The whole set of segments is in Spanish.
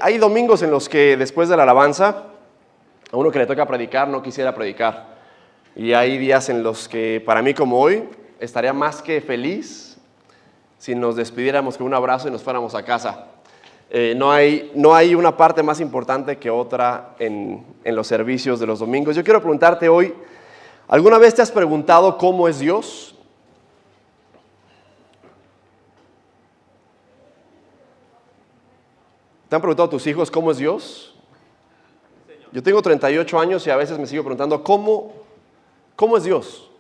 Hay domingos en los que después de la alabanza, a uno que le toca predicar no quisiera predicar. Y hay días en los que para mí como hoy estaría más que feliz si nos despidiéramos con un abrazo y nos fuéramos a casa. No hay una parte más importante que otra en los servicios de los domingos. Yo quiero preguntarte hoy, ¿alguna vez te has preguntado cómo es Dios? ¿Te han preguntado tus hijos cómo es Dios? Yo tengo 38 años y a veces me sigo preguntando ¿cómo es Dios?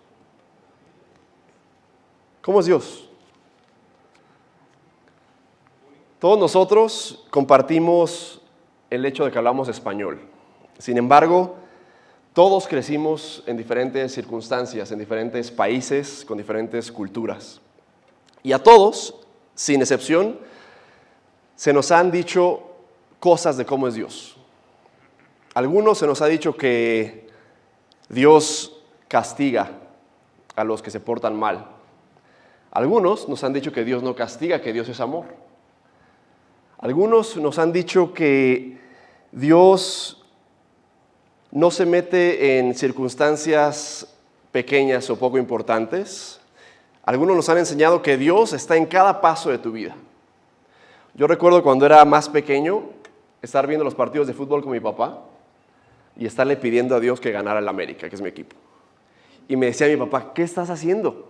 ¿Cómo es Dios? Todos nosotros compartimos el hecho de que hablamos español. Sin embargo, todos crecimos en diferentes circunstancias, en diferentes países, con diferentes culturas. Y a todos, sin excepción, se nos han dicho cosas de cómo es Dios. Algunos se nos ha dicho que Dios castiga a los que se portan mal. Algunos nos han dicho que Dios no castiga, que Dios es amor. Algunos nos han dicho que Dios no se mete en circunstancias pequeñas o poco importantes. Algunos nos han enseñado que Dios está en cada paso de tu vida. Yo recuerdo cuando era más pequeño, estar viendo los partidos de fútbol con mi papá y estarle pidiendo a Dios que ganara el América, que es mi equipo. Y me decía mi papá, ¿qué estás haciendo?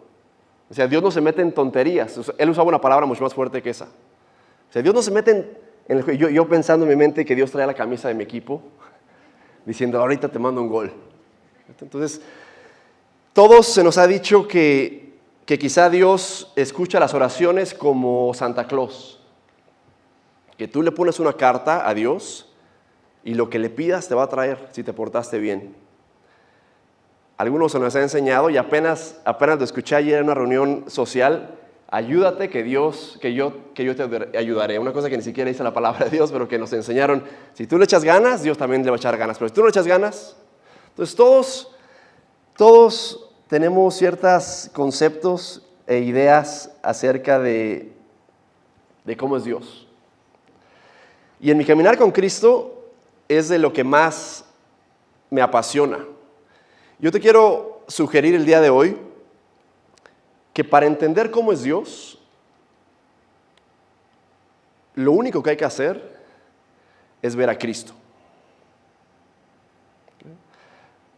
O sea, Dios no se mete en tonterías. O sea, él usaba una palabra mucho más fuerte que esa. O sea, Dios no se mete en el juego. Yo pensando en mi mente que Dios traía la camisa de mi equipo, diciendo, ahorita te mando un gol. Entonces, todos se nos ha dicho que quizá Dios escucha las oraciones como Santa Claus. Que tú le pones una carta a Dios y lo que le pidas te va a traer si te portaste bien. Algunos se nos han enseñado y apenas lo escuché ayer en una reunión social, ayúdate que yo te ayudaré. Una cosa que ni siquiera dice la palabra de Dios, pero que nos enseñaron, si tú le echas ganas, Dios también le va a echar ganas, pero si tú no le echas ganas, entonces todos tenemos ciertos conceptos e ideas acerca de cómo es Dios. Y en mi caminar con Cristo es de lo que más me apasiona. Yo te quiero sugerir el día de hoy que para entender cómo es Dios, lo único que hay que hacer es ver a Cristo.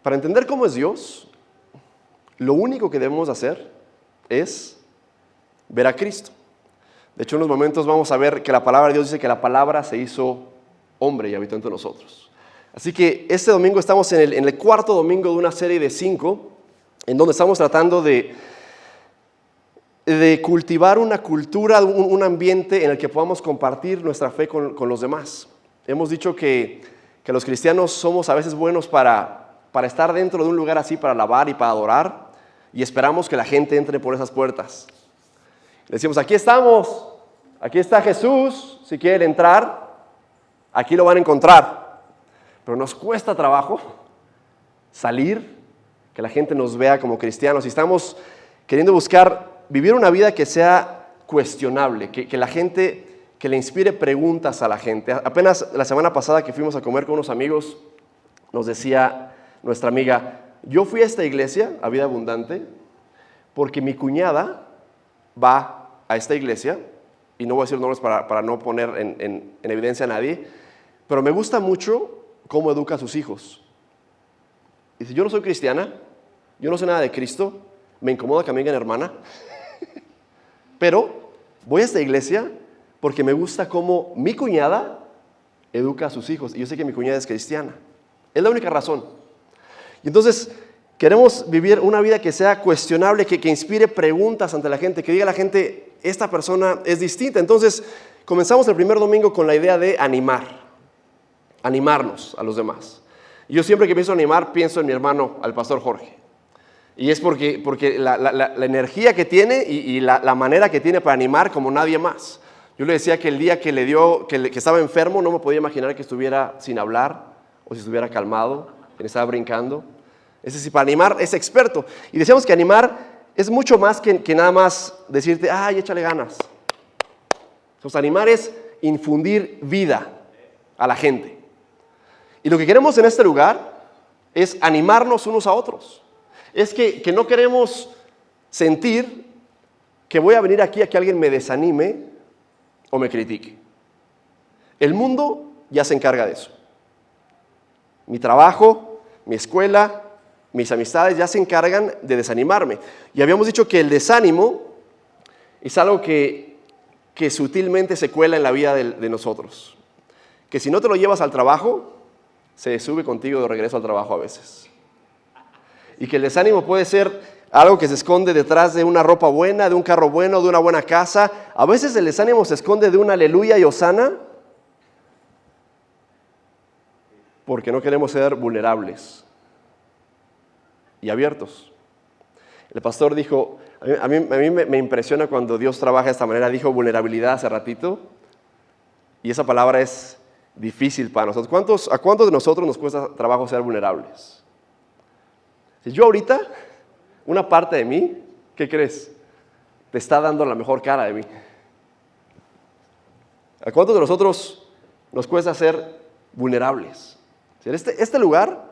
Para entender cómo es Dios, lo único que debemos hacer es ver a Cristo. De hecho, en unos momentos vamos a ver que la palabra de Dios dice que la palabra se hizo hombre y habitó entre nosotros. Así que este domingo estamos en el cuarto domingo de una serie de 5, en donde estamos tratando de cultivar una cultura, un ambiente en el que podamos compartir nuestra fe con los demás. Hemos dicho que los cristianos somos a veces buenos para estar dentro de un lugar así, para alabar y para adorar, y esperamos que la gente entre por esas puertas. Le decimos, aquí estamos, aquí está Jesús, si quieren entrar, aquí lo van a encontrar. Pero nos cuesta trabajo salir, que la gente nos vea como cristianos. Y estamos queriendo buscar vivir una vida que sea cuestionable, que la gente, que le inspire preguntas a la gente. Apenas la semana pasada que fuimos a comer con unos amigos, nos decía nuestra amiga, yo fui a esta iglesia, a Vida Abundante, porque mi cuñada va a esta iglesia, y no voy a decir nombres para no poner en evidencia a nadie, pero me gusta mucho cómo educa a sus hijos. Dice, yo no soy cristiana, yo no sé nada de Cristo, me incomoda que me digan hermana, pero voy a esta iglesia porque me gusta cómo mi cuñada educa a sus hijos, y yo sé que mi cuñada es cristiana. Es la única razón. Y entonces queremos vivir una vida que sea cuestionable, que inspire preguntas ante la gente, que diga a la gente, esta persona es distinta. Entonces comenzamos el primer domingo con la idea de animarnos a los demás. Y yo siempre que pienso animar, pienso en mi hermano, al pastor Jorge. Y es porque la energía que tiene y la manera que tiene para animar como nadie más. Yo le decía que el día que estaba enfermo, no me podía imaginar que estuviera sin hablar, o si estuviera calmado, que estaba brincando. Es decir, para animar es experto. Y decíamos que animar es mucho más que nada más decirte, ay, échale ganas. Entonces, animar es infundir vida. a la gente. Y lo que queremos en este lugar es animarnos unos a otros. Es que no queremos sentir que voy a venir aquí a que alguien me desanime o me critique. El mundo ya se encarga de eso. Mi trabajo, mi escuela, mis amistades ya se encargan de desanimarme. Y habíamos dicho que el desánimo es algo que sutilmente se cuela en la vida de nosotros. Que si no te lo llevas al trabajo, se sube contigo de regreso al trabajo a veces. Y que el desánimo puede ser algo que se esconde detrás de una ropa buena, de un carro bueno, de una buena casa. A veces el desánimo se esconde de un aleluya y hosana porque no queremos ser vulnerables y abiertos. El pastor dijo, a mí me impresiona cuando Dios trabaja de esta manera, dijo vulnerabilidad hace ratito, y esa palabra es difícil para nosotros. ¿A cuántos de nosotros nos cuesta trabajo ser vulnerables? Si yo ahorita, una parte de mí, ¿qué crees? Te está dando la mejor cara de mí. ¿A cuántos de nosotros nos cuesta ser vulnerables? En este lugar,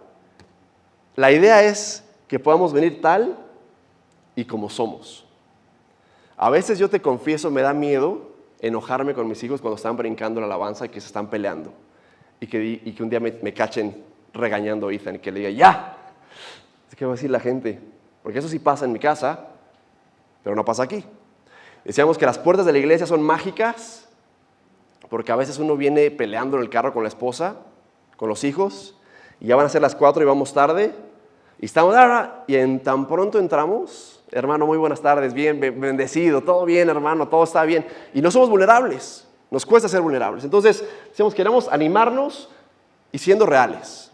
la idea es que podamos venir tal y como somos. A veces yo te confieso, me da miedo enojarme con mis hijos cuando están brincando la alabanza y que se están peleando. Y que un día me cachen regañando a Ethan y que le diga, ¡ya! ¿Qué va a decir la gente? Porque eso sí pasa en mi casa, pero no pasa aquí. Decíamos que las puertas de la iglesia son mágicas, porque a veces uno viene peleando en el carro con la esposa, con los hijos, y ya van a ser las 4 y vamos tarde, y estamos, y en tan pronto entramos, hermano, muy buenas tardes, bien, bendecido, todo bien, hermano, todo está bien, y no somos vulnerables, nos cuesta ser vulnerables. Entonces, decimos, queremos animarnos y siendo reales,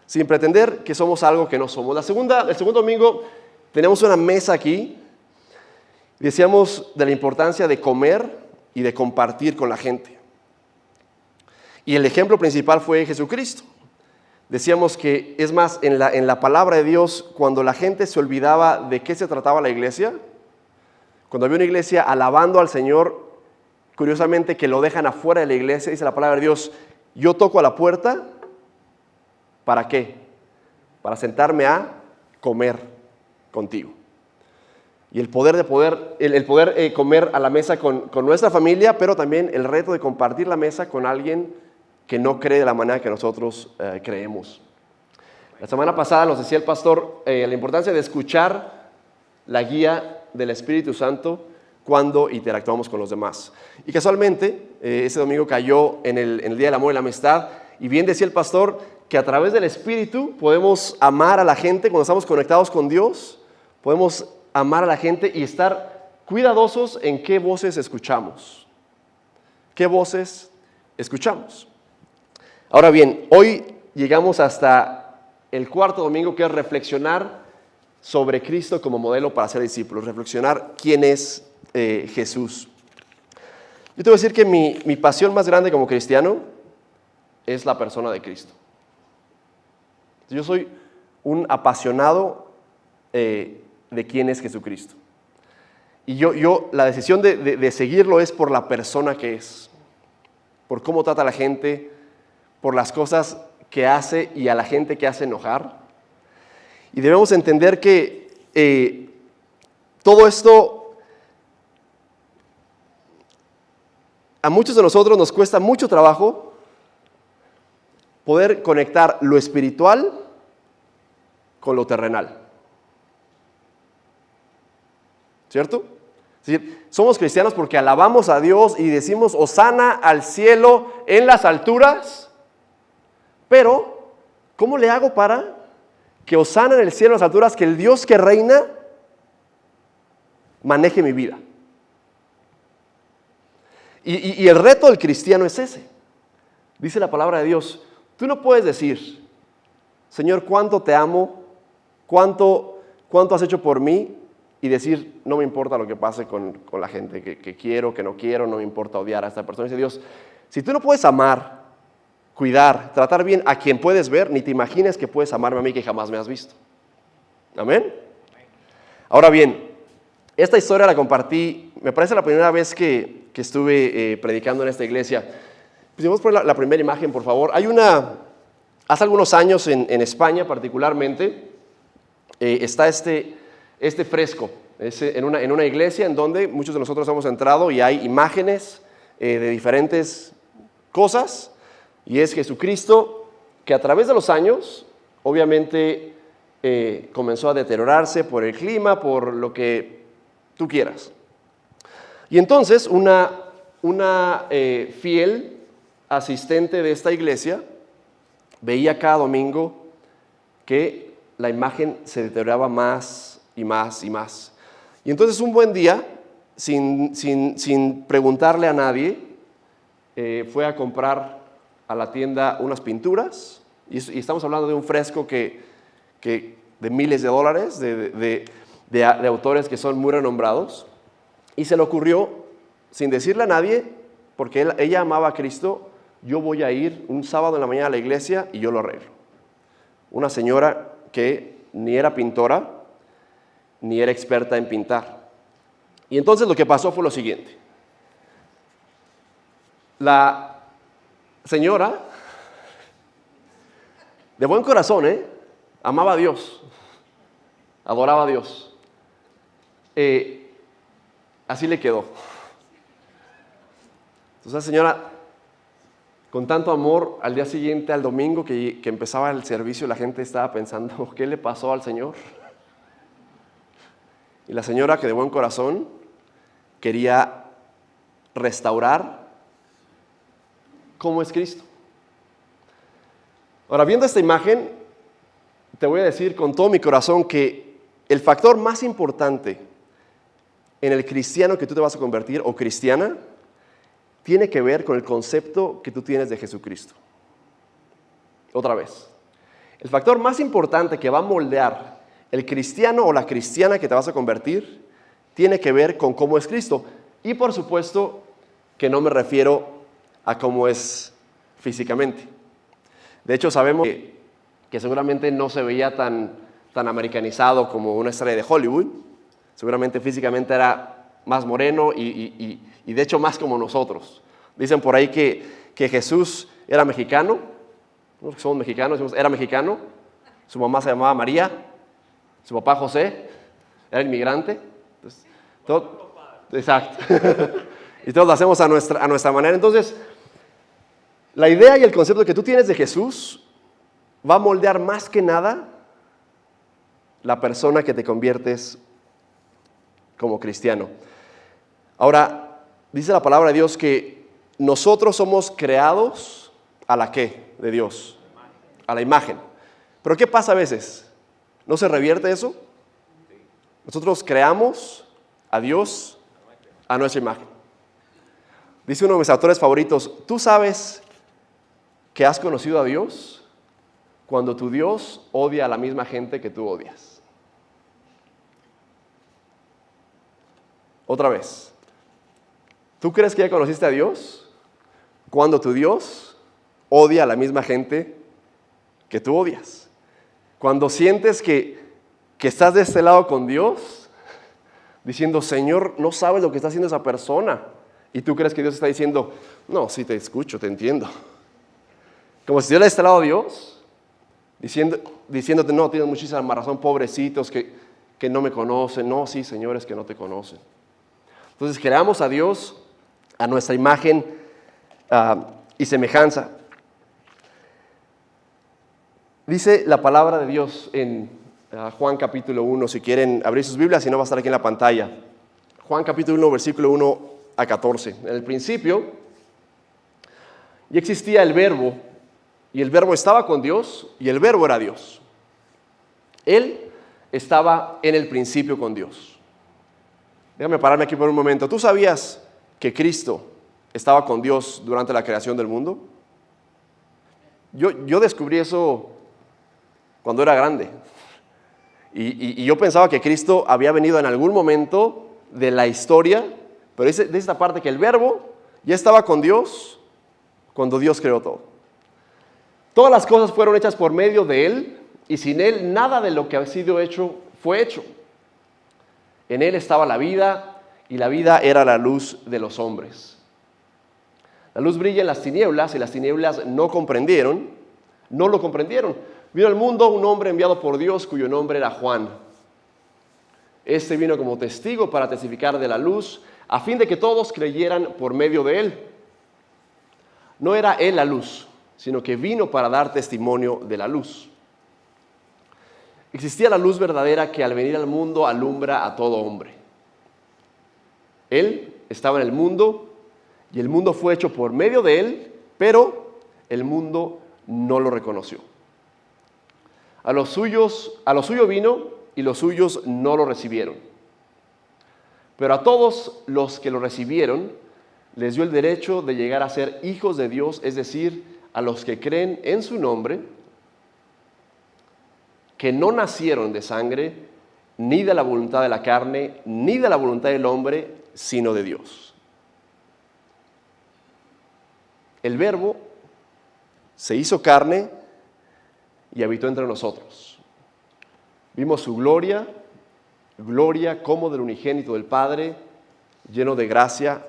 sin pretender que somos algo que no somos. El segundo domingo tenemos una mesa aquí, y decíamos de la importancia de comer y de compartir con la gente. Y el ejemplo principal fue Jesucristo. Decíamos que, es más, en la palabra de Dios, cuando la gente se olvidaba de qué se trataba la iglesia, cuando había una iglesia alabando al Señor, curiosamente que lo dejan afuera de la iglesia, dice la palabra de Dios, yo toco a la puerta, ¿para qué? Para sentarme a comer contigo. Y el poder comer a la mesa con nuestra familia, pero también el reto de compartir la mesa con alguien que no cree de la manera que nosotros creemos. La semana pasada nos decía el pastor la importancia de escuchar la guía del Espíritu Santo cuando interactuamos con los demás. Y casualmente, ese domingo cayó en el Día del Amor y la Amistad, y bien decía el pastor que a través del Espíritu podemos amar a la gente cuando estamos conectados con Dios, podemos amar a la gente y estar cuidadosos en qué voces escuchamos. ¿Qué voces escuchamos? Ahora bien, hoy llegamos hasta el cuarto domingo, que es reflexionar sobre Cristo como modelo para ser discípulos, reflexionar quién es Jesús. Yo te voy a decir que mi pasión más grande como cristiano es la persona de Cristo. Yo soy un apasionado de quién es Jesucristo. Y la decisión de seguirlo es por la persona que es, por cómo trata a la gente, por las cosas que hace y a la gente que hace enojar. Y debemos entender que todo esto a muchos de nosotros nos cuesta mucho trabajo poder conectar lo espiritual con lo terrenal. ¿Cierto? Es decir, somos cristianos porque alabamos a Dios y decimos hosana al cielo en las alturas, pero ¿cómo le hago para que hosana en el cielo en las alturas, que el Dios que reina maneje mi vida? Y el reto del cristiano es ese. Dice la palabra de Dios, tú no puedes decir, Señor, ¿cuánto te amo? ¿Cuánto has hecho por mí? Y decir, no me importa lo que pase con la gente que quiero, que no quiero, no me importa odiar a esta persona. Dice Dios, si tú no puedes amar, cuidar, tratar bien a quien puedes ver, ni te imagines que puedes amarme a mí que jamás me has visto. ¿Amén? Ahora bien, esta historia la compartí, me parece la primera vez que estuve predicando en esta iglesia. Si vamos a poner la primera imagen, por favor. Hace algunos años en España particularmente, está este fresco en una iglesia en donde muchos de nosotros hemos entrado y hay imágenes de diferentes cosas, y es Jesucristo que a través de los años, obviamente, comenzó a deteriorarse por el clima, por lo que tú quieras. Y entonces una fiel asistente de esta iglesia veía cada domingo que la imagen se deterioraba más y más y más. Y entonces un buen día, sin preguntarle a nadie, fue a comprar a la tienda unas pinturas, y estamos hablando de un fresco que de miles de dólares, de autores que son muy renombrados, y se le ocurrió, sin decirle a nadie, porque ella amaba a Cristo: yo voy a ir un sábado en la mañana a la iglesia y yo lo arreglo. Una señora que ni era pintora, ni era experta en pintar. Y entonces lo que pasó fue lo siguiente. La señora, de buen corazón, amaba a Dios, adoraba a Dios. Así le quedó. Entonces la señora, con tanto amor, al día siguiente, al domingo que empezaba el servicio, la gente estaba pensando: ¿qué le pasó al Señor? Y la señora, que de buen corazón quería restaurar cómo es Cristo. Ahora, viendo esta imagen, te voy a decir con todo mi corazón que el factor más importante en el cristiano que tú te vas a convertir, o cristiana, tiene que ver con el concepto que tú tienes de Jesucristo. Otra vez, el factor más importante que va a moldear el cristiano o la cristiana que te vas a convertir tiene que ver con cómo es Cristo. Y por supuesto que no me refiero a cómo es físicamente. De hecho, sabemos que seguramente no se veía tan americanizado como una estrella de Hollywood. Seguramente físicamente era más moreno y de hecho más como nosotros. Dicen por ahí que Jesús era mexicano. Nosotros que somos mexicanos decimos: era mexicano. Su mamá se llamaba María. Su papá José era inmigrante. Entonces, exacto. Y todos lo hacemos a nuestra manera. Entonces, la idea y el concepto que tú tienes de Jesús va a moldear más que nada la persona que te conviertes como cristiano. Ahora, dice la palabra de Dios que nosotros somos creados ¿a la qué? De Dios. A la imagen. Pero ¿qué pasa a veces? ¿No se revierte eso? Nosotros creamos a Dios a nuestra imagen. Dice uno de mis autores favoritos: tú sabes que has conocido a Dios cuando tu Dios odia a la misma gente que tú odias. Otra vez. ¿Tú crees que ya conociste a Dios cuando tu Dios odia a la misma gente que tú odias? Cuando sientes que estás de este lado con Dios, diciendo: Señor, no sabes lo que está haciendo esa persona. Y tú crees que Dios está diciendo: no, sí te escucho, te entiendo. Como si estuviera de este lado Dios, diciéndote: no, tienes muchísima razón, pobrecitos que no me conocen. No, sí, señores que no te conocen. Entonces creamos a Dios a nuestra imagen y semejanza. Dice la palabra de Dios en Juan capítulo 1, si quieren abrir sus Biblias, si no va a estar aquí en la pantalla. Juan capítulo 1, versículo 1 a 14. En el principio ya existía el Verbo, y el Verbo estaba con Dios, y el Verbo era Dios. Él estaba en el principio con Dios. Déjame pararme aquí por un momento. ¿Tú sabías que Cristo estaba con Dios durante la creación del mundo? Yo descubrí eso cuando era grande. Y yo pensaba que Cristo había venido en algún momento de la historia, pero dice de esta parte que el Verbo ya estaba con Dios cuando Dios creó todo. Todas las cosas fueron hechas por medio de Él, y sin Él nada de lo que ha sido hecho fue hecho. En Él estaba la vida, y la vida era la luz de los hombres. La luz brilla en las tinieblas y las tinieblas no lo comprendieron. Vino al mundo un hombre enviado por Dios cuyo nombre era Juan. Este vino como testigo para testificar de la luz, a fin de que todos creyeran por medio de él. No era él la luz, sino que vino para dar testimonio de la luz. Existía la luz verdadera que al venir al mundo alumbra a todo hombre. Él estaba en el mundo y el mundo fue hecho por medio de él, pero el mundo no lo reconoció. A lo suyo vino y los suyos no lo recibieron. Pero a todos los que lo recibieron, les dio el derecho de llegar a ser hijos de Dios, es decir, a los que creen en su nombre, que no nacieron de sangre, ni de la voluntad de la carne, ni de la voluntad del hombre, sino de Dios. El Verbo se hizo carne y habitó entre nosotros. Vimos su gloria como del unigénito del Padre, lleno de gracia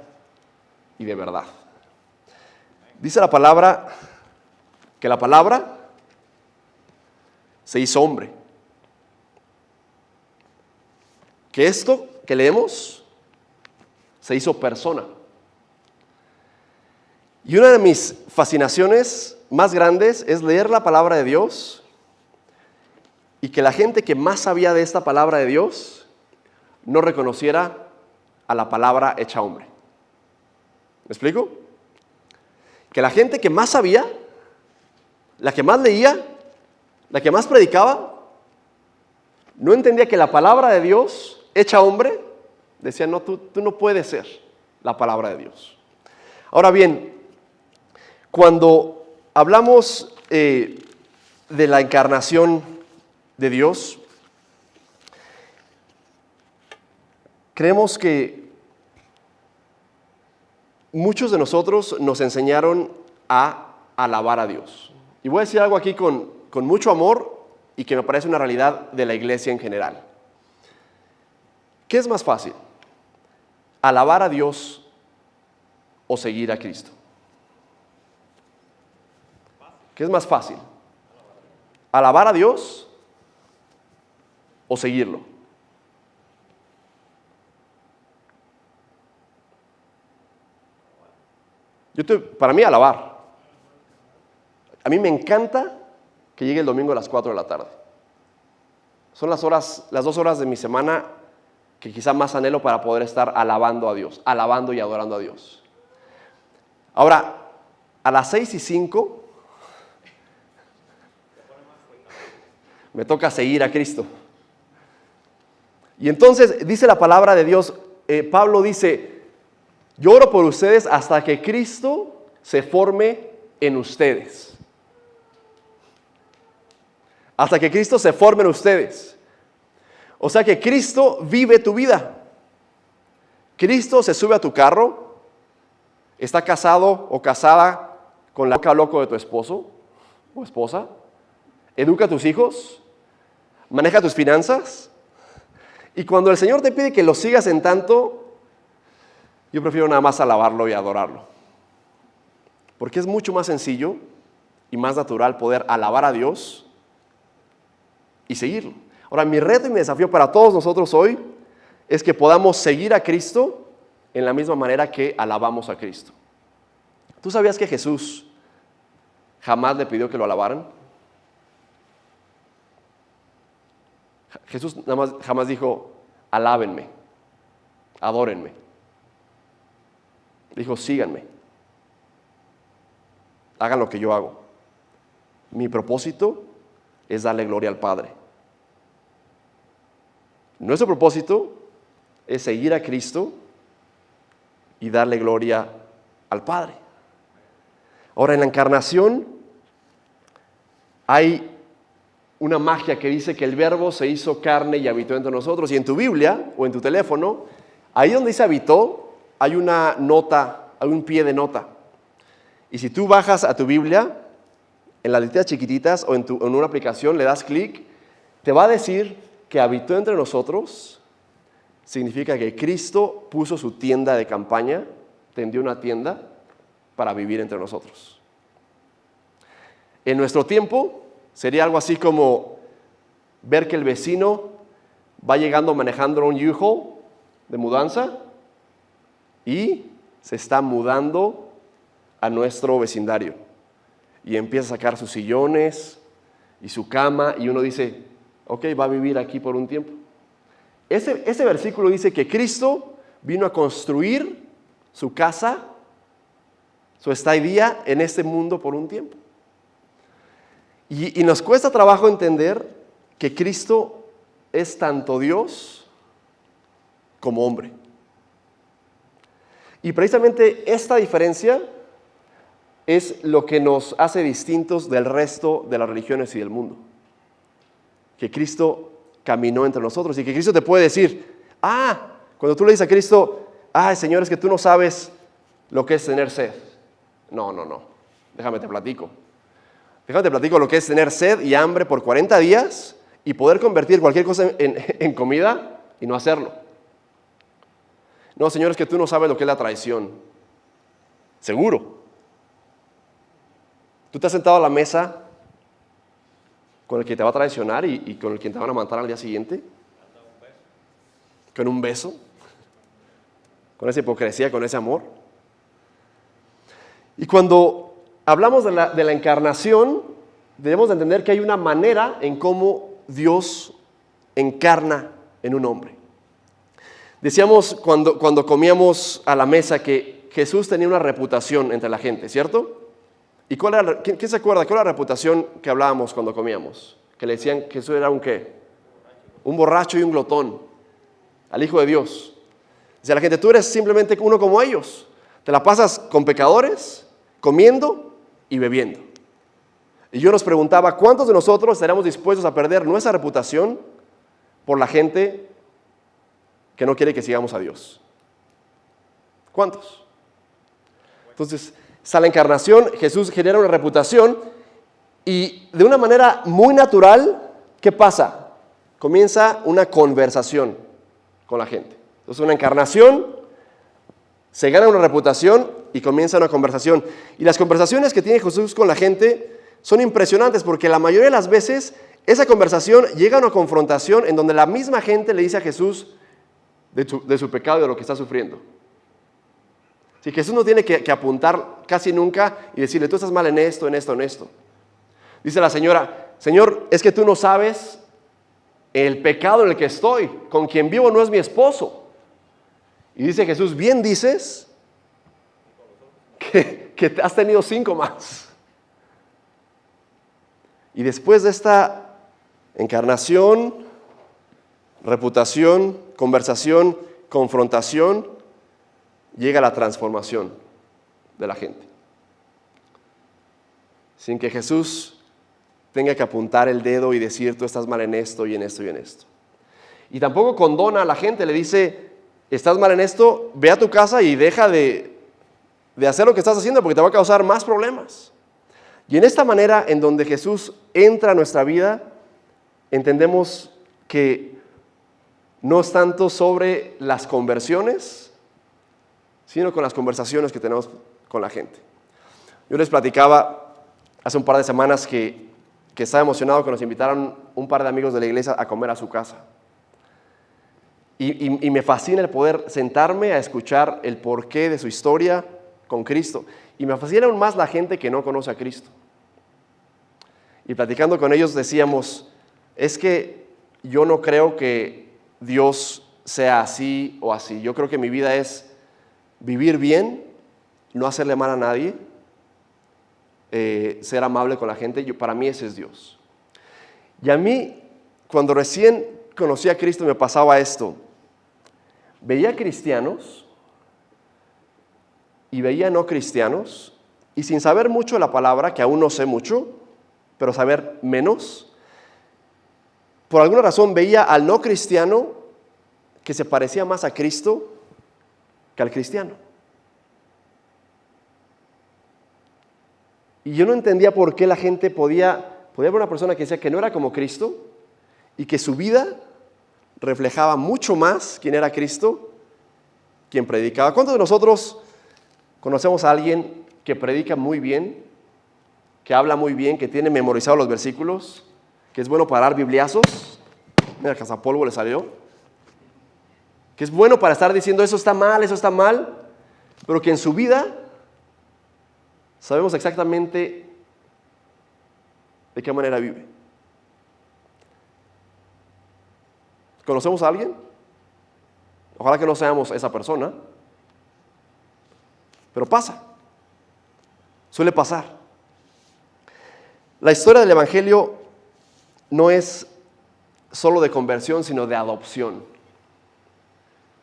y de verdad. Dice la palabra que la palabra se hizo hombre. Que esto que leemos se hizo persona. Y una de mis fascinaciones más grandes es leer la palabra de Dios y que la gente que más sabía de esta palabra de Dios no reconociera a la palabra hecha hombre. ¿Me explico? Que la gente que más sabía, la que más leía, la que más predicaba, no entendía que la palabra de Dios hecha hombre, decía, no, tú no puedes ser la palabra de Dios. Ahora bien, cuando hablamos de la encarnación de Dios, creemos que muchos de nosotros nos enseñaron a alabar a Dios. Y voy a decir algo aquí con mucho amor y que me parece una realidad de la iglesia en general. ¿Qué es más fácil? ¿Alabar a Dios o seguir a Cristo? ¿Qué es más fácil? ¿Alabar a Dios o seguirlo? Para mí, alabar. A mí me encanta que llegue el domingo a las 4 de la tarde. Son las 2 horas de mi semana que quizá más anhelo para poder estar alabando a Dios, alabando y adorando a Dios. Ahora, a las 6:05 me toca seguir a Cristo. Y entonces dice la palabra de Dios, Pablo dice, yo oro por ustedes hasta que Cristo se forme en ustedes. Hasta que Cristo se forme en ustedes. O sea que Cristo vive tu vida. Cristo se sube a tu carro, está casado o casada con la boca loco de tu esposo o esposa, educa a tus hijos, maneja tus finanzas, y cuando el Señor te pide que lo sigas en tanto, yo prefiero nada más alabarlo y adorarlo. Porque es mucho más sencillo y más natural poder alabar a Dios y seguirlo. Ahora, mi reto y mi desafío para todos nosotros hoy es que podamos seguir a Cristo en la misma manera que alabamos a Cristo. ¿Tú sabías que Jesús jamás le pidió que lo alabaran? Jesús jamás dijo, alábenme, adórenme. Dijo, síganme, hagan lo que yo hago. Mi propósito es darle gloria al Padre. Nuestro propósito es seguir a Cristo y darle gloria al Padre. Ahora, en la encarnación hay una magia que dice que el Verbo se hizo carne y habitó entre nosotros. Y en tu Biblia o en tu teléfono, ahí donde dice habitó, hay una nota, hay un pie de nota. Y si tú bajas a tu Biblia, en las letras chiquititas o en una aplicación, le das clic, te va a decir que habitó entre nosotros. Significa que Cristo puso su tienda de campaña, tendió una tienda para vivir entre nosotros. En nuestro tiempo sería algo así como ver que el vecino va llegando manejando un U-Haul de mudanza y se está mudando a nuestro vecindario y empieza a sacar sus sillones y su cama y uno dice, ok, va a vivir aquí por un tiempo. Ese versículo dice que Cristo vino a construir su casa, su estadía en este mundo por un tiempo. Y nos cuesta trabajo entender que Cristo es tanto Dios como hombre. Y precisamente esta diferencia es lo que nos hace distintos del resto de las religiones y del mundo. Que Cristo caminó entre nosotros y que Cristo te puede decir, cuando tú le dices a Cristo, Señor, es que tú no sabes lo que es tener sed. No, déjame te platico. Déjame te platico lo que es tener sed y hambre por 40 días y poder convertir cualquier cosa en comida y no hacerlo. No, Señor, es que tú no sabes lo que es la traición. Seguro. Tú te has sentado a la mesa con el que te va a traicionar y con el que te van a matar al día siguiente. Con un beso. Con esa hipocresía, con ese amor. Y cuando hablamos de la encarnación, debemos de entender que hay una manera en cómo Dios encarna en un hombre. Decíamos cuando comíamos a la mesa que Jesús tenía una reputación entre la gente, ¿cierto? ¿Y quién se acuerda? ¿Cuál era la reputación que hablábamos cuando comíamos? Que le decían que Jesús era un ¿qué? Un borracho y un glotón al Hijo de Dios. Decía la gente, tú eres simplemente uno como ellos. Te la pasas con pecadores, comiendo y bebiendo. Y yo nos preguntaba, ¿cuántos de nosotros estaríamos dispuestos a perder nuestra reputación por la gente que no quiere que sigamos a Dios? ¿Cuántos? Entonces, a la encarnación, Jesús genera una reputación y de una manera muy natural, ¿qué pasa? Comienza una conversación con la gente. Entonces, una encarnación, se gana una reputación y comienza una conversación. Y las conversaciones que tiene Jesús con la gente son impresionantes porque la mayoría de las veces esa conversación llega a una confrontación en donde la misma gente le dice a Jesús de su pecado y de lo que está sufriendo. Si Jesús no tiene que apuntar casi nunca y decirle, tú estás mal en esto, en esto, en esto. Dice la señora, Señor, es que tú no sabes el pecado en el que estoy, con quien vivo no es mi esposo. Y dice Jesús, bien dices que has tenido 5 más. Y después de esta encarnación, reputación, conversación, confrontación, llega la transformación de la gente. Sin que Jesús tenga que apuntar el dedo y decir, tú estás mal en esto y en esto y en esto. Y tampoco condona a la gente, le dice, estás mal en esto, ve a tu casa y deja de hacer lo que estás haciendo porque te va a causar más problemas. Y en esta manera en donde Jesús entra a nuestra vida, entendemos que no es tanto sobre las conversiones, sino con las conversaciones que tenemos con la gente. Yo les platicaba hace un par de semanas que estaba emocionado que nos invitaron un par de amigos de la iglesia a comer a su casa. Y me fascina el poder sentarme a escuchar el porqué de su historia con Cristo. Y me fascina aún más la gente que no conoce a Cristo. Y platicando con ellos decíamos, es que yo no creo que Dios sea así o así. Yo creo que mi vida es vivir bien, no hacerle mal a nadie, ser amable con la gente. Para mí ese es Dios. Y a mí, cuando recién conocí a Cristo, me pasaba esto. Veía cristianos y veía no cristianos, y sin saber mucho de la palabra, que aún no sé mucho, pero saber menos, por alguna razón veía al no cristiano que se parecía más a Cristo que al cristiano. Y yo no entendía por qué la gente podía ver una persona que decía que no era como Cristo y que su vida reflejaba mucho más quién era Cristo, quien predicaba. ¿Cuántos de nosotros conocemos a alguien que predica muy bien, que habla muy bien, que tiene memorizados los versículos, que es bueno para dar bibliazos. Mira, cazapolvo le salió. Que es bueno para estar diciendo eso está mal, pero que en su vida sabemos exactamente de qué manera vive. ¿Conocemos a alguien? Ojalá que no seamos esa persona, pero pasa, suele pasar. La historia del Evangelio no es solo de conversión, sino de adopción.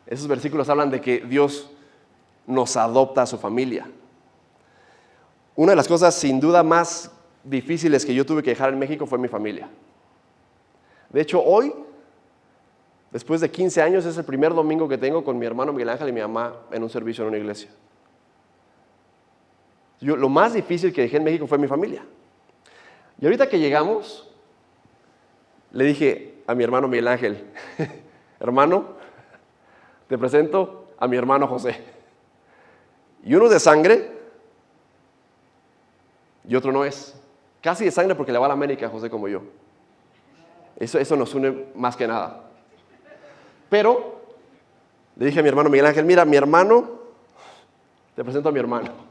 Esos versículos hablan de que Dios nos adopta a su familia. Una de las cosas sin duda más difíciles que yo tuve que dejar en México fue mi familia. De hecho, hoy, después de 15 años, es el primer domingo que tengo con mi hermano Miguel Ángel y mi mamá en un servicio en una iglesia. Lo más difícil que dejé en México fue mi familia. Y ahorita que llegamos, le dije a mi hermano Miguel Ángel, hermano, te presento a mi hermano José. Y uno es de sangre y otro no es. Casi de sangre porque le va a la América, José, como yo. Eso nos une más que nada. Pero le dije a mi hermano Miguel Ángel, mira, mi hermano, te presento a mi hermano.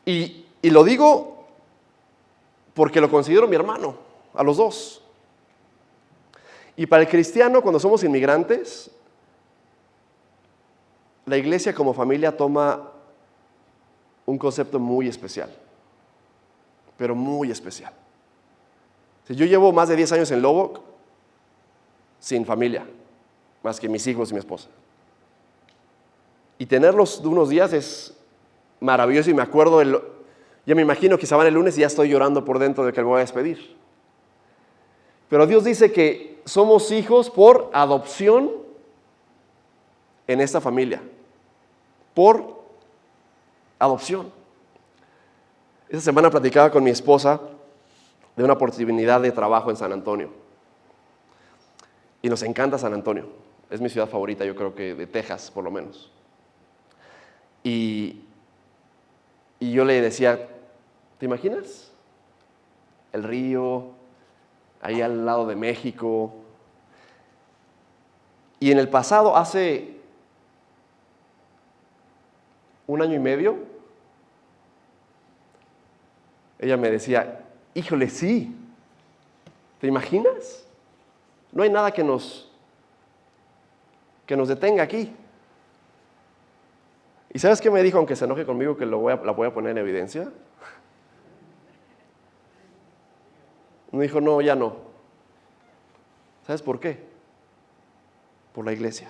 Y lo digo porque lo considero mi hermano, a los dos. Y para el cristiano, cuando somos inmigrantes, la iglesia como familia toma un concepto muy especial, pero muy especial. Yo llevo más de 10 años en Lubbock sin familia, más que mis hijos y mi esposa. Y tenerlos de unos días es maravilloso y me acuerdo, ya me imagino que se van el lunes y ya estoy llorando por dentro de que me voy a despedir. Pero Dios dice que somos hijos por adopción en esta familia, por adopción. Esta semana platicaba con mi esposa de una oportunidad de trabajo en San Antonio. Y nos encanta San Antonio. Es mi ciudad favorita, yo creo que de Texas, por lo menos. Y yo le decía, ¿te imaginas? El río, ahí al lado de México. Y en el pasado, hace 1 año y medio, ella me decía, híjole, sí, ¿te imaginas? No hay nada que nos detenga aquí. ¿Y sabes qué me dijo, aunque se enoje conmigo, que la voy a poner en evidencia? Me dijo, no, ya no. ¿Sabes por qué? Por la iglesia.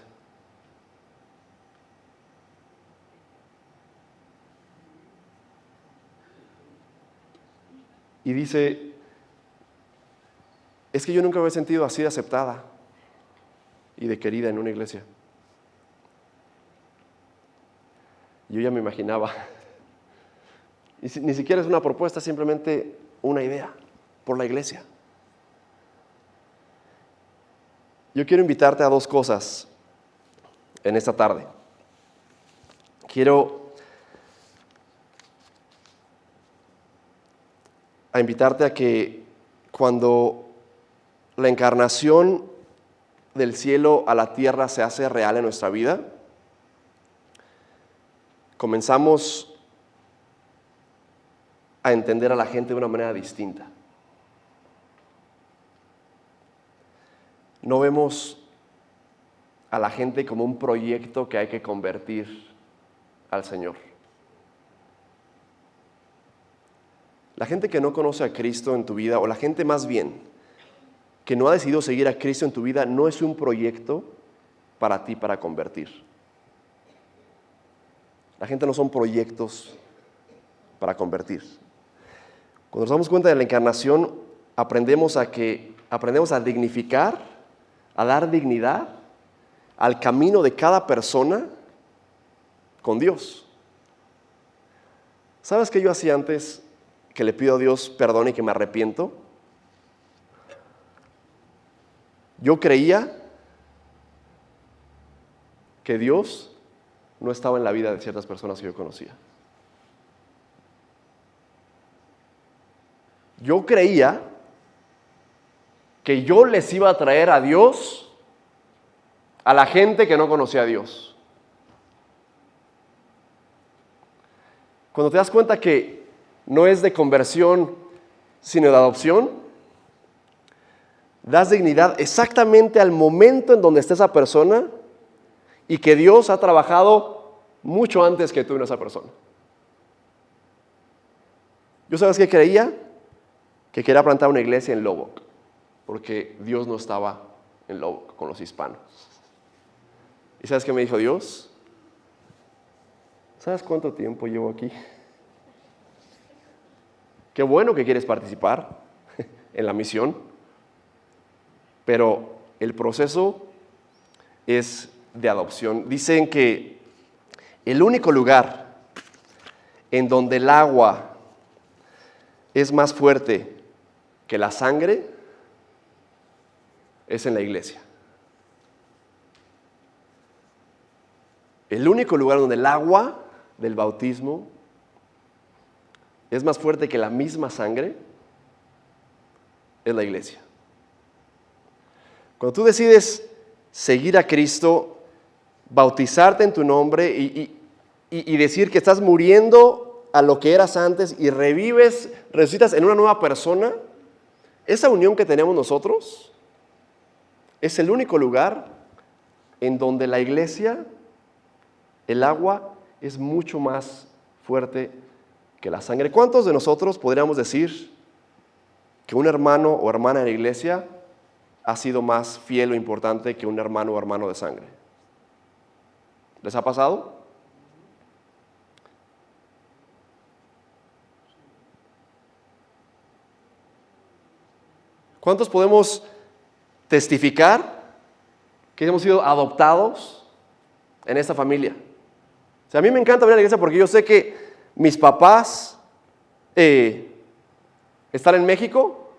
Y dice, es que yo nunca me he sentido así de aceptada y de querida en una iglesia. Yo ya me imaginaba. Y ni siquiera es una propuesta, simplemente una idea por la iglesia. Yo quiero invitarte a 2 cosas en esta tarde. Quiero invitarte a que cuando la encarnación del cielo a la tierra se hace real en nuestra vida, comenzamos a entender a la gente de una manera distinta. No vemos a la gente como un proyecto que hay que convertir al Señor. La gente que no conoce a Cristo en tu vida, o la gente más bien que no ha decidido seguir a Cristo en tu vida, no es un proyecto para ti para convertir. La gente no son proyectos para convertir. Cuando nos damos cuenta de la encarnación, aprendemos a dignificar, a dar dignidad al camino de cada persona con Dios. ¿Sabes qué yo hacía antes que le pido a Dios perdón y que me arrepiento? Yo creía que Dios no estaba en la vida de ciertas personas que yo conocía. yo creía que yo les iba a traer a Dios a la gente que no conocía a Dios. Cuando te das cuenta que no es de conversión, sino de adopción, das dignidad exactamente al momento en donde esté esa persona y que Dios ha trabajado mucho antes que tú en esa persona. ¿Yo sabes qué creía? Que quería plantar una iglesia en Lubbock, porque Dios no estaba en Lubbock con los hispanos. ¿Y sabes qué me dijo Dios? ¿Sabes cuánto tiempo llevo aquí? Qué bueno que quieres participar en la misión, pero el proceso es de adopción. Dicen que el único lugar en donde el agua es más fuerte que la sangre es en la iglesia. El único lugar donde el agua del bautismo es más fuerte que la misma sangre es la iglesia. Cuando tú decides seguir a Cristo, bautizarte en tu nombre y decir que estás muriendo a lo que eras antes y resucitas en una nueva persona, esa unión que tenemos nosotros es el único lugar en donde la iglesia, el agua, es mucho más fuerte que la sangre. ¿Cuántos de nosotros podríamos decir que un hermano o hermana de la iglesia ha sido más fiel o importante que un hermano o hermano de sangre? ¿Les ha pasado? ¿Cuántos podemos testificar que hemos sido adoptados en esta familia? O sea, a mí me encanta venir a la iglesia porque yo sé que mis papás están en México,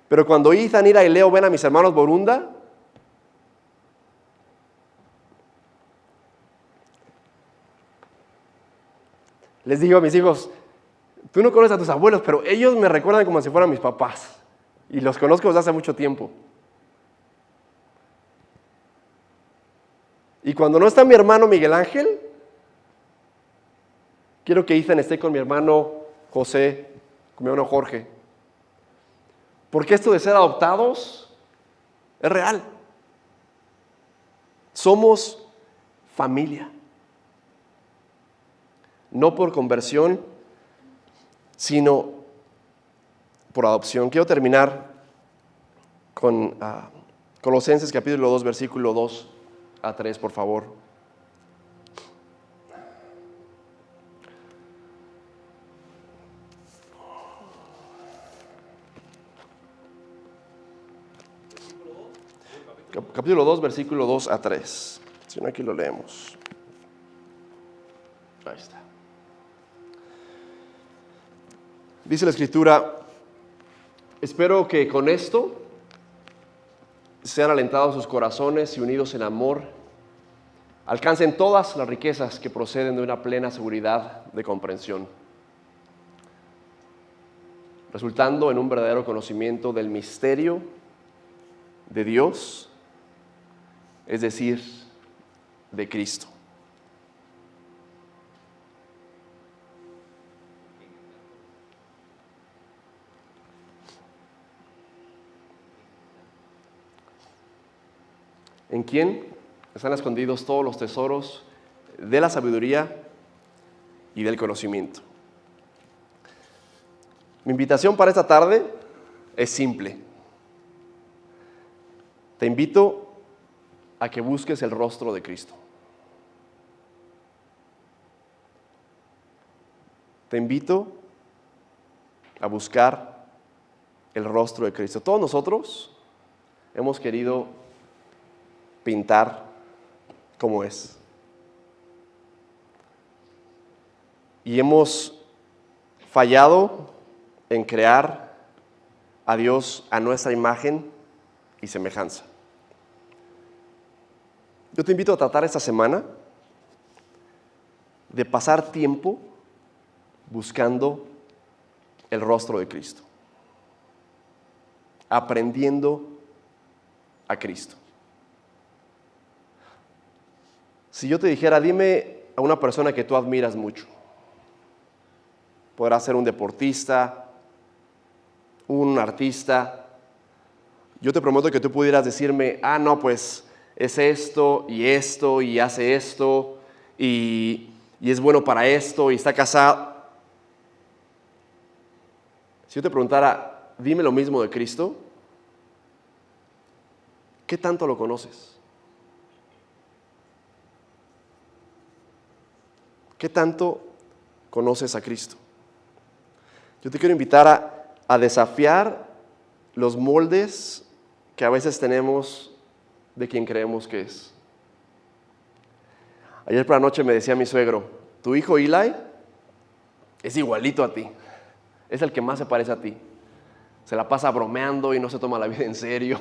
pero cuando Ethan, Ira y Leo ven a mis hermanos Borunda, les digo a mis hijos, tú no conoces a tus abuelos, pero ellos me recuerdan como si fueran mis papás. Y los conozco desde hace mucho tiempo. Y cuando no está mi hermano Miguel Ángel, quiero que Ethan esté con mi hermano José, con mi hermano Jorge. Porque esto de ser adoptados es real. Somos familia. No por conversión, sino por adopción. Quiero terminar con Colosenses capítulo 2, versículo 2 a 3, por favor. Capítulo 2, versículo 2 a 3. Si no, aquí lo leemos. Ahí está. Dice la Escritura: espero que con esto sean alentados sus corazones y unidos en amor, alcancen todas las riquezas que proceden de una plena seguridad de comprensión, resultando en un verdadero conocimiento del misterio de Dios, es decir, de Cristo. ¿En quién están escondidos todos los tesoros de la sabiduría y del conocimiento? Mi invitación para esta tarde es simple. Te invito a que busques el rostro de Cristo. Te invito a buscar el rostro de Cristo. Todos nosotros hemos querido pintar como es. Y hemos fallado en crear a Dios a nuestra imagen y semejanza. Yo te invito a tratar esta semana de pasar tiempo buscando el rostro de Cristo. aprendiendo a Cristo. Si yo te dijera, dime a una persona que tú admiras mucho, podrá ser un deportista, un artista, yo te prometo que tú pudieras decirme, no, pues es esto y hace esto y es bueno para esto y está casado. Si yo te preguntara, dime lo mismo de Cristo, ¿qué tanto lo conoces? ¿Qué tanto conoces a Cristo? Yo te quiero invitar a desafiar los moldes que a veces tenemos de quien creemos que es. Ayer por la noche me decía mi suegro, tu hijo Eli es igualito a ti, es el que más se parece a ti. Se la pasa bromeando y no se toma la vida en serio.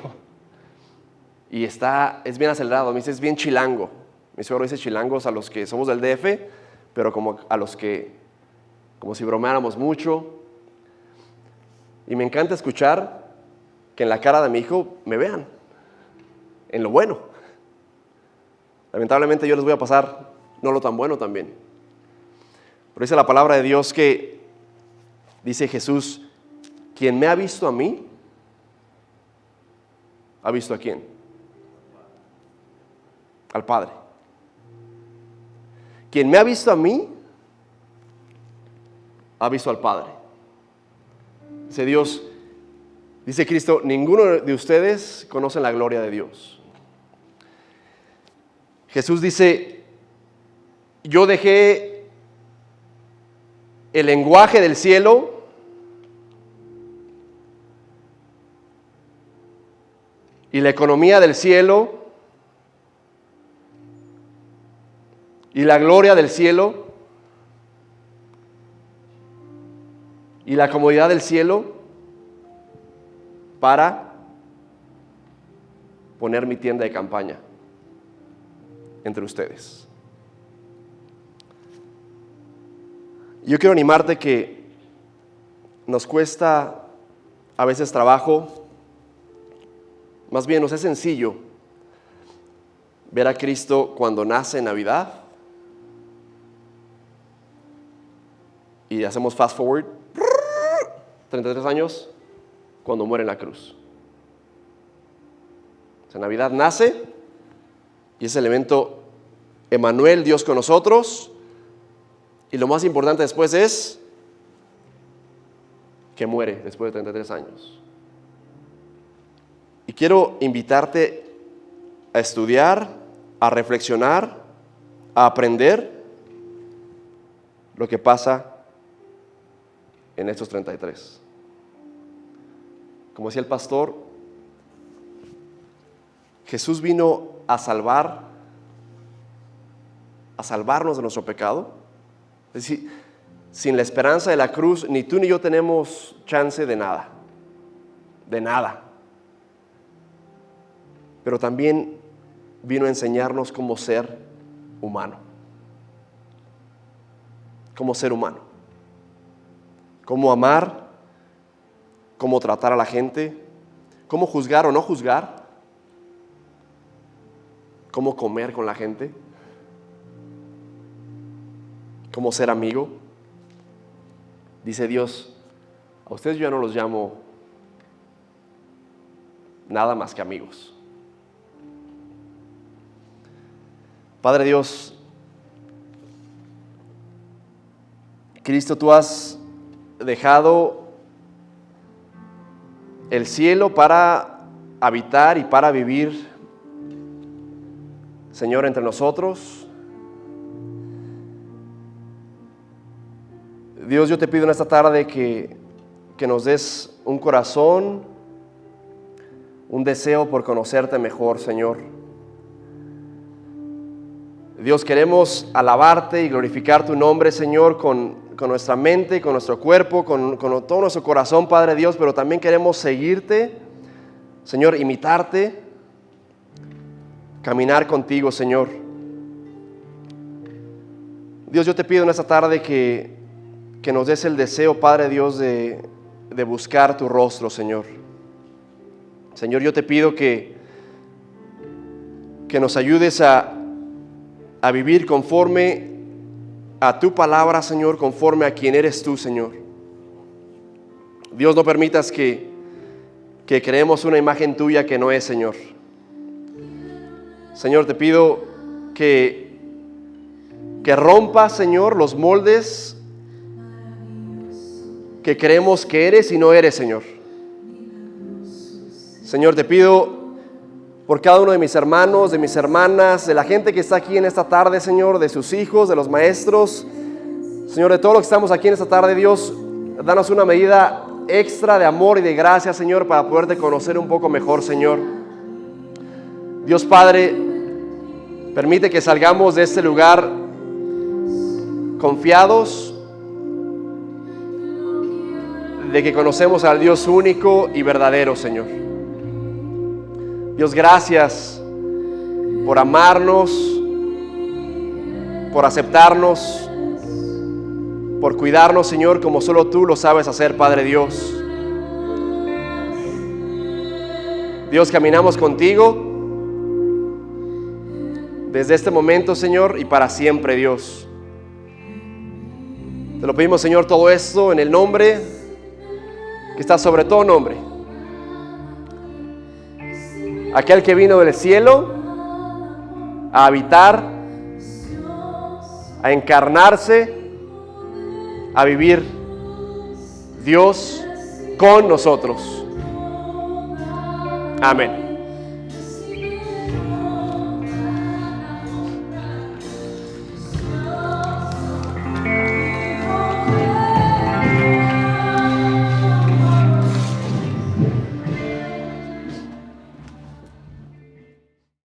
Y es bien acelerado, me dice, es bien chilango. Mi suegro dice chilangos a los que somos del DF, pero como a los que, como si bromeáramos mucho. Y me encanta escuchar que en la cara de mi hijo me vean, en lo bueno. Lamentablemente yo les voy a pasar no lo tan bueno también. Pero dice la palabra de Dios que, dice Jesús, quien me ha visto a mí, ¿ha visto a quién? Al Padre. Quien me ha visto a mí, ha visto al Padre. Dice Dios, dice Cristo, ninguno de ustedes conocen la gloria de Dios. Jesús dice, yo dejé el lenguaje del cielo y la economía del cielo y la gloria del cielo y la comodidad del cielo para poner mi tienda de campaña entre ustedes. Yo quiero animarte que nos cuesta a veces trabajo, más bien nos es sencillo ver a Cristo cuando nace en Navidad y hacemos fast forward 33 años cuando muere en la cruz. O sea, Navidad nace y es el evento Emmanuel, Dios con nosotros, y lo más importante después es que muere después de 33 años. Y quiero invitarte a estudiar, a reflexionar, a aprender lo que pasa en estos 33. Como decía el pastor, Jesús vino a salvarnos de nuestro pecado. Es decir, sin la esperanza de la cruz, ni tú ni yo tenemos chance de nada, de nada. Pero también vino a enseñarnos cómo ser humano, cómo ser humano, cómo amar, cómo tratar a la gente, cómo juzgar o no juzgar, cómo comer con la gente, cómo ser amigo. Dice Dios, a ustedes yo ya no los llamo nada más que amigos. Padre Dios, Cristo, tú has dejado el cielo para habitar y para vivir, Señor, entre nosotros. Dios, yo te pido en esta tarde que nos des un corazón, un deseo por conocerte mejor, Señor. Dios, queremos alabarte y glorificar tu nombre, Señor, con nuestra mente, con nuestro cuerpo, con todo nuestro corazón, Padre Dios, pero también queremos seguirte, Señor, imitarte, caminar contigo, Señor. Dios, yo te pido en esta tarde que nos des el deseo, Padre Dios, de buscar tu rostro, Señor. Señor, yo te pido que nos ayudes a vivir conforme a tu palabra, Señor, conforme a quien eres tú, Señor. Dios, no permitas que creemos una imagen tuya que no es, Señor. Señor, te pido que rompas, Señor, los moldes que creemos que eres y no eres, Señor. Señor, te pido por cada uno de mis hermanos, de mis hermanas, de la gente que está aquí en esta tarde, Señor, de sus hijos, de los maestros, Señor, de todos los que estamos aquí en esta tarde, Dios, danos una medida extra de amor y de gracia, Señor, para poderte conocer un poco mejor, Señor. Dios Padre, permite que salgamos de este lugar confiados de que conocemos al Dios único y verdadero, Señor. Dios, gracias por amarnos, por aceptarnos, por cuidarnos, Señor, como solo tú lo sabes hacer, Padre Dios. Dios, caminamos contigo desde este momento, Señor, y para siempre, Dios. Te lo pedimos, Señor, todo esto en el nombre que está sobre todo nombre. Aquel que vino del cielo a habitar, a encarnarse, a vivir Dios con nosotros. Amén.